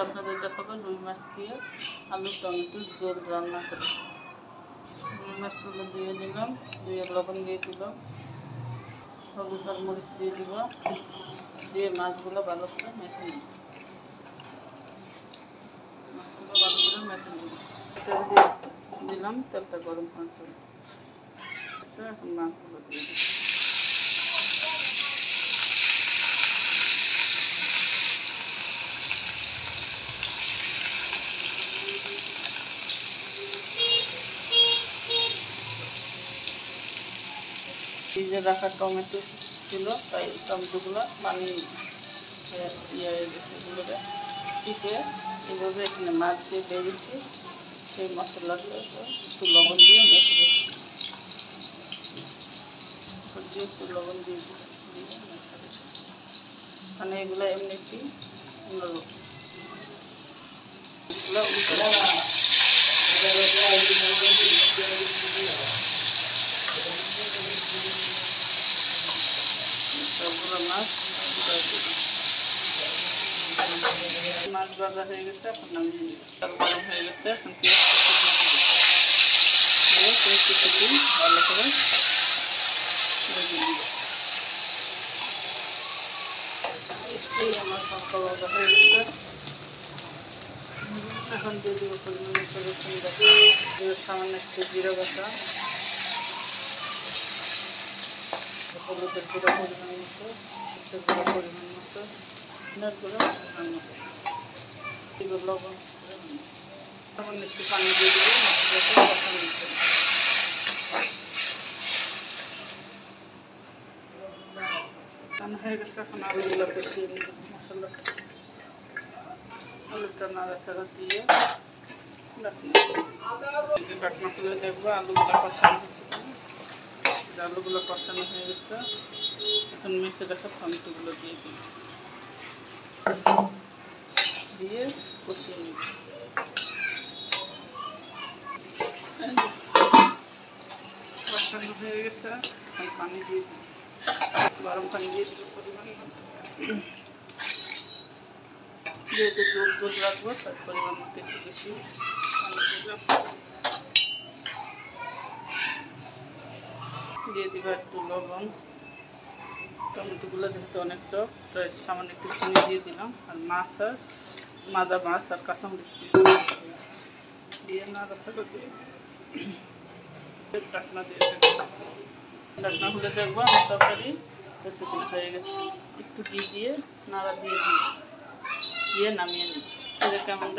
আপনাদের দেখাবো রুই মাছ দিয়ে আলু টমেটোর ঝোল রান্না করে। রুই মাছগুলো দিয়ে দিলাম, দিয়ে লবণ দিয়ে দিলাম, হলুদ আর মরিচ দিয়ে দিলাম, দিয়ে মাছগুলো ভালো করে মেখে নিই। মাছগুলো ভালো করে মেখে নিই। তেল দিয়ে দিলাম, তেলটা গরম হওয়ার জন্য। এখন মাছগুলো দিয়ে দিই। ফ্রিজে রাখা টমেটো ছিল, তাই টমেটোগুলো পানি ইয়ে হয়ে গেছে, এগুলোকে টিপে এভাবে এখানে মাছ দিয়ে বেরিয়েছি। সেই মশলাটা একটু লবণ দিয়ে মেখে রেখেছি, একটু লবণ দিয়ে মানে এগুলো এমনি একটু মাছ ভাজা হয়ে গেছে। এখন আমি তেল গরম হয়ে গেছে, এখন পেঁয়াজ কুচি ভালো করে আমার হালকা ভাজা হয়ে গেছে। এখন দিয়ে দিব পরিমাণ মতো রসুন বাটা, সামান্য একটু জিরা বাটা, হলুদের গুঁড়া পরিমাণ মতো, মরিচের গুঁড়া পরিমাণ মতো, ধনিয়ার গুঁড়া পরিমাণ মতো, এগুলো লবণ, সামান্য একটু পানি দিয়ে দিব মশলাটা কষানোর জন্য। রান্না হয়ে গেছে, এখন আলুগুলো কষিয়ে নিব। মশলাটা আলুটা নাড়াচাড়া দিয়ে ঢাকনা খুলে দেখবো আলুগুলো কষানো হয়েছে। আলুগুলো কষানো হয়ে গেছে, এখন মেখে রাখা টমেটোগুলো দিয়ে দিই, দিয়ে কষিয়ে নিই। কষানো হয়ে গেছে, এখন পানি দিয়ে দিই, গরম পানি দিয়ে দিব পরিমাণ মতো। যেহেতু জোর জোর রাখবো তার পরিমাণ মতো একটু বেশি পানি দিলাম, দিয়ে দিব একটু লবণ। টমেটোগুলো যেহেতু অনেক টক, তাই সামান্য একটু চিনি দিয়ে দিলাম। আর মাছ আর মাদা মাছ আর কাঁচামরিচ দিয়ে নাড়াচাড়া দিয়ে ঢাকনা দিয়ে দেখবো। ঢাকনা খুলে দেখবো আমার তরকারি রেসিপি হয়ে গেছে। একটু দিয়ে নাড়া দিয়ে নামিয়ে নিই। কেমন